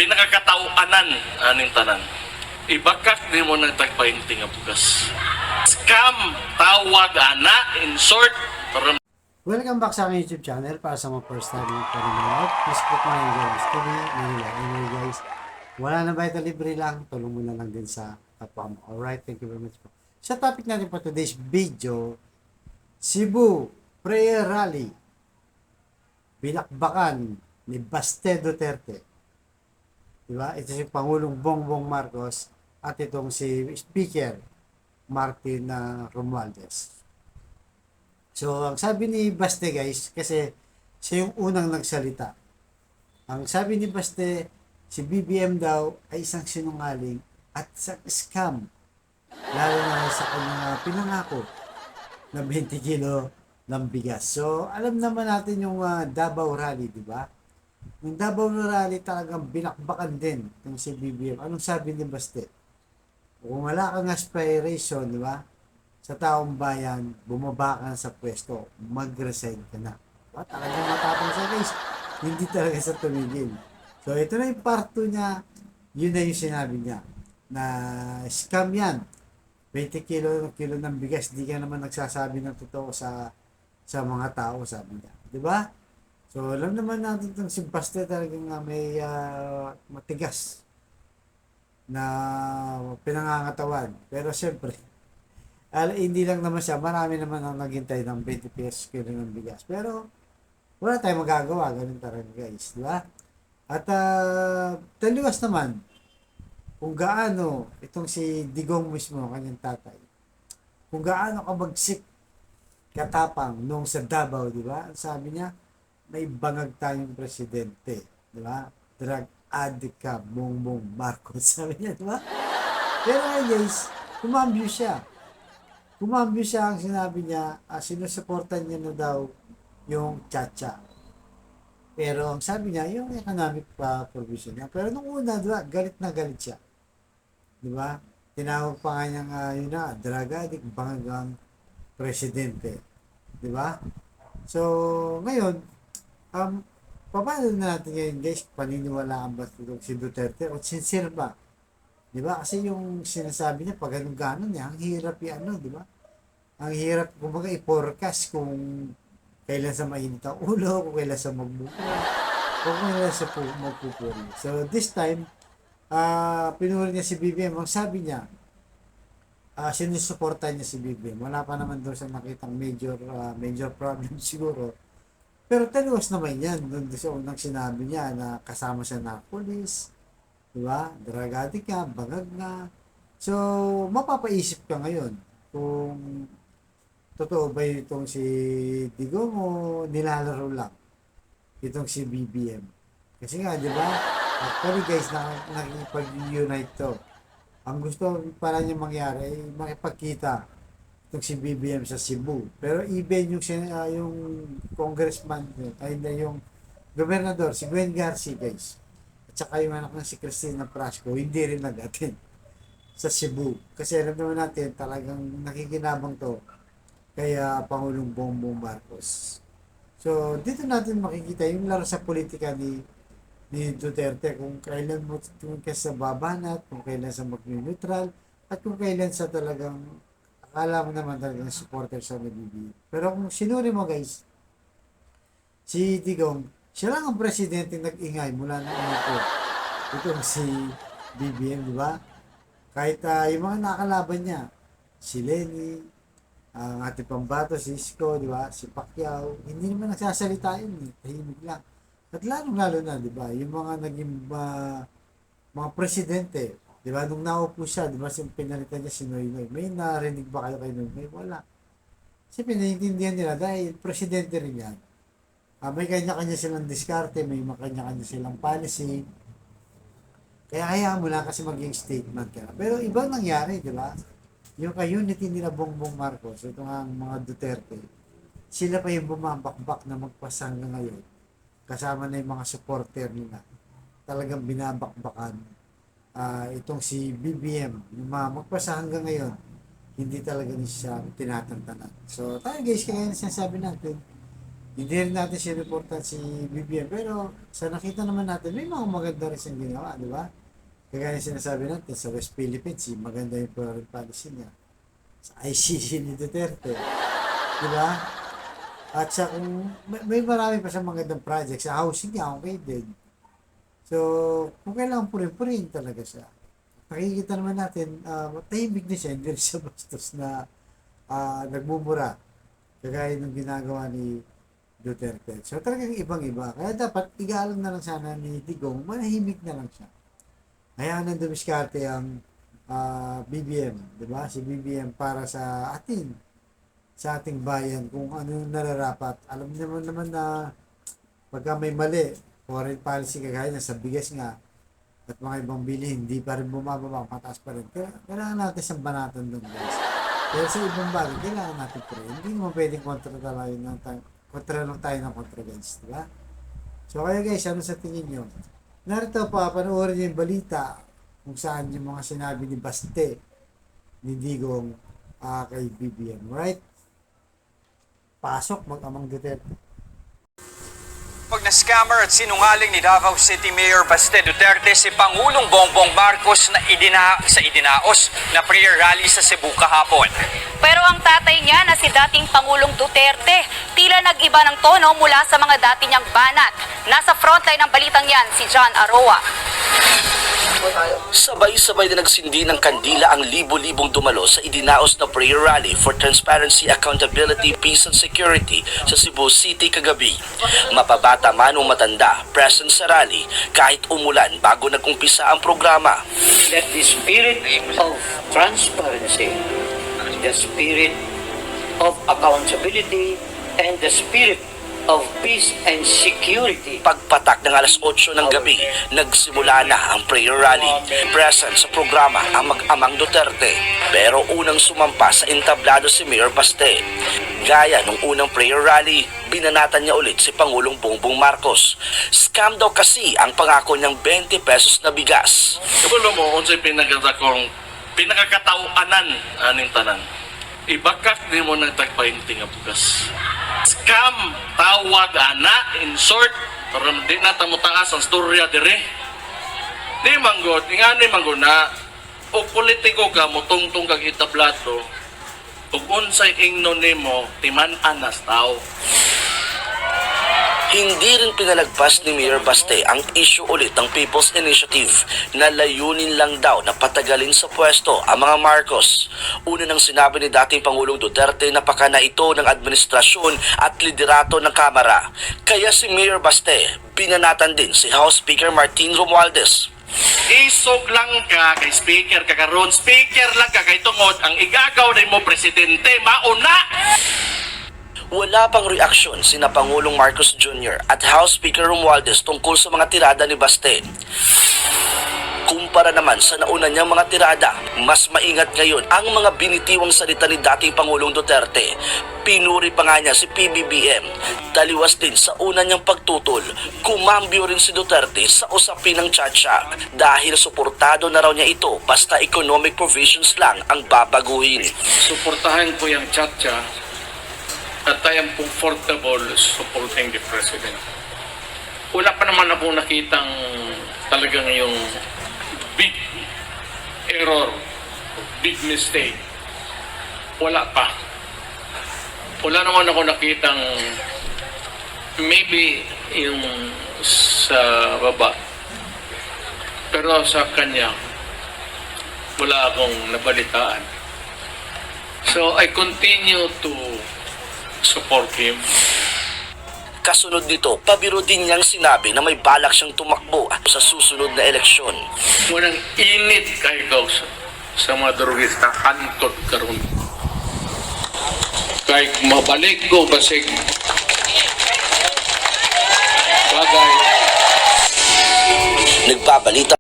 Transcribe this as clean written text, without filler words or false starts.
pinakakatauanan aning tanan. Ibakak din mo ng tagpainting nga bugas. Scam tawag ana, in short, para Welcome back sa aking YouTube channel. Para sa mga first time na panonood, please click mo na yung James TV. Anyway guys, wala na ba ito, libre lang, tulong mo na lang din sa kapwa mo. Alright, thank you very much po. Sa topic natin for today's video, Cebu Prayer Rally, binakbakan ni Baste Duterte. Diba? Ito si Pangulong Bongbong Marcos at itong si Speaker Martin Romualdez. So, ang sabi ni Baste guys, kasi siya yung unang nagsalita. Ang sabi ni Baste, si BBM daw ay isang sinungaling at isang scam. Lalo na sa kanyang pinangako na 20 kilo ng bigas. So, alam naman natin yung Davao Rally, di ba? Yung Davao Rally talagang binakbakan din ng si BBM. Anong sabi ni Baste? Kung wala kang aspiration, di ba? Sa taong bayan, bumaba ka sa pwesto, mag-resign ka na. At talagang matapang siya guys, hindi talaga sa tumigil. So ito na yung part 2 niya, yun na yung sinabi niya, na scam yan. 20 kilo ng bigas, di ka naman nagsasabi ng totoo sa mga tao, sabi niya. Di ba? So alam naman natin itong si Baste talagang may matigas na pinangangatawan. Pero syempre, hindi lang naman siya, marami naman ang naghintay ng 20 pesos kilo ng bigas. Pero, wala tayong magagawa, ganun talaga guys, di ba? At, taliwas naman, kung gaano, itong si Digong mismo, kanyang tatay, kung gaano kabagsik, katapang, nung sa Davao, di ba? Sabi niya, may bangag tayong presidente, di ba? Drug addict ka, Bongbong Marcos, sabi niya, di ba? Pero guys, kumambyo siya. Kumambyo siya, ang sinabi niya, sinusuportan niya na daw yung Chacha. Pero ang sabi niya, yung economic provision niya. Pero nung una, diba, galit na galit siya. Di ba? Tinawag pa nga niya yun na, drug addict, banggang presidente. Di ba? So, ngayon, paano na natin ngayon guys, paniniwalaan ba si Duterte o sincere ba? Di ba? Kasi yung sinasabi niya, pag ganun niya, ang hirap yan, di ba? Ang hirap, kumbaga, i-forecast kung kailan sa mainit ang ulo, kung kailan sa magbuka, kung kailan sa magpupuri. So, this time, pinuri niya si BBM. Ang sabi niya, sinusuporta niya si BBM. Wala pa naman doon sa nakitang major problem siguro. Pero taluwas naman yan. Doon sa unang sinabi niya na kasama siya na police, diba? Dragati ka, bangag na. So, mapapaisip ka ngayon kung totoo ba itong si Digong o nilalaro lang itong si BBM. Kasi nga, di ba? Actually guys, nakikipag-unite to. Ang gusto para niya mangyari ay makipagkita itong si BBM sa Cebu. Pero even yung congressman, ay yung gobernador, si Gwen Garcia guys, at saka yung anak na si Cristina Prasco, hindi rin nag-attend sa Cebu. Kasi alam naman natin, talagang nakikinabang to kaya Pangulong Bongbong Marcos. So, dito natin makikita yung laro sa politika ni Duterte, kung kailan mo ka sa babanat, kung kailan sa mag-neutral, at kung kailan sa talagang akala mo naman talagang supporter sa BBM. Pero kung sinuri mo guys, si Digong, siya lang ang presidente nag-ingay mula na ito. Itong si BBM, di ba? Kahit yung mga nakalaban niya, si Lenny, ang ating pambato, si Isko, di ba? Si Pacquiao, hindi naman nagsasalita yun, tahimik lang. At lalo na, di ba? Yung mga naging mga presidente, di ba? Nung naupo siya, di ba? Pinalitan niya si Noynoy. May narinig ba kayo kay Noynoy? Wala. Kasi pinaiintindihan nila dahil presidente rin yan. May kanya-kanya silang diskarte, may kanya-kanya silang policy. Kaya hayaan mo lang kasi maging statement ka. Pero ibang nangyari, di ba? Yung ka-unity nila Bongbong Marcos, ito nga ang mga Duterte, sila pa yung bumabakbak na magpasang na ngayon. Kasama na yung mga supporter nila. Talagang binabakbakan. Itong si BBM, yung mga magpasa hanggang ngayon, hindi talaga niya siya tinatantanan. So tayo guys, kaya sinasabi natin, Hindi rin natin sinuportan si BBM, pero sa nakita naman natin, may mga maganda rin siyang ginawa, di ba? Kaya yung sinasabi natin, sa West Philippines, maganda yung foreign policy niya. Sa ICC ni Duterte, di ba? At sa kung may marami pa sa magandang project, sa housing niya, okay din. So, kung kailangan purin-purin talaga siya. Nakikita naman natin, tahimik na siya, hindi rin siya bastos na nagmumura. Kagaya ng ginagawa ni Duterte. So talagang ibang-iba. Kaya dapat igalang na lang sana ni Digong, manahimik na lang siya. Hayaan na dumiskarte ang BBM, di ba? Si BBM para sa atin, sa ating bayan, kung ano yung nararapat. Alam naman na pagka may mali, foreign policy kagaya na sa bigas nga, at mga ibang bilihin, hindi pa rin bumababa, mataas pa rin. Kailangan natin siyang banatan doon, guys. Pero sa ibang bagay, kailangan natin pa rin. Hindi mo pwedeng kontra lang tayo ng kontra, guys. Diba? So, kaya guys, ano sa tingin nyo? Narito pa, panoorin nyo yung balita kung saan yung mga sinabi ni Baste, ni Digong, kay BBM. Right? Pasok, mag-amang Duterte. Pag na-scammer at sinungaling ni Davao City Mayor Baste Duterte si Pangulong Bongbong Marcos na idinaos na prayer rally sa Cebu kahapon. Pero ang tatay niya na si dating Pangulong Duterte, tila nag-iba ng tono mula sa mga dati niyang banat. Nasa frontline ng balitang yan si John Aroa. Sabay-sabay na nagsindi ng kandila ang libo-libong dumalo sa idinaos na prayer rally for transparency, accountability, peace and security sa Cebu City kagabi. Mapabata man o matanda, present sa rally kahit umulan bago nag-umpisa ang programa. That the spirit of transparency, the spirit of accountability, and the spirit of peace and security. Pagpatak ng alas 8 ng gabi, nagsimula na ang prayer rally. Present sa programa ang mag-amang Duterte. Pero unang sumampa sa entablado si Mayor Baste. Gaya nung unang prayer rally, binanatan niya ulit si Pangulong Bongbong Marcos. Scam daw kasi ang pangako niyang 20 pesos na bigas. Kabulo mo, unsay pinakakatauanan aning tanan. Ibakak ni mo ng tagpainting nga bugas. Scam, tawag, ana, in short, para di na tamutaas ang storya dire. Di manggod, nga ni manggod na, o politiko ka, mutungtong kag itablado, ug unsay ingno nimo timan-anas tao. Hindi rin pinalagpas ni Mayor Baste ang issue ulit ng People's Initiative na layunin lang daw na patagalin sa pwesto ang mga Marcos. Una nang sinabi ni dating Pangulong Duterte na pakana ito ng administrasyon at liderato ng Kamara. Kaya si Mayor Baste, binanatan din si House Speaker Martin Romualdez. Isog lang ka kay speaker ka karon, speaker lang ka kay tungod ang igagaw nimo presidente mauna. Wala pang reaksyon sina Pangulong Marcos Jr. at House Speaker Romualdez tungkol sa mga tirada ni Baste. Kumpara naman sa nauna niyang mga tirada, mas maingat ngayon ang mga binitiwang salita ni dating Pangulong Duterte. Pinuri pa nga niya si PBBM. Taliwas din sa una niyang pagtutol, kumambyo rin si Duterte sa usapin ng Chacha dahil suportado na raw niya ito basta economic provisions lang ang babaguhin. Suportahan ko yung Chacha at I am comfortable supporting the President. Wala pa naman ako nakitang talagang yung big error, big mistake. Wala pa. Wala naman ako nakitang maybe yung sa baba. Pero sa kanya, wala akong nabalitaan. So I continue to support him. Kasunod nito, pabiro din niyang sinabi na may balak siyang tumakbo sa susunod na eleksyon. Munang init kayo sa mga drogista, antod karon. Kahit mabalik ko basig bagay. Nagbabalita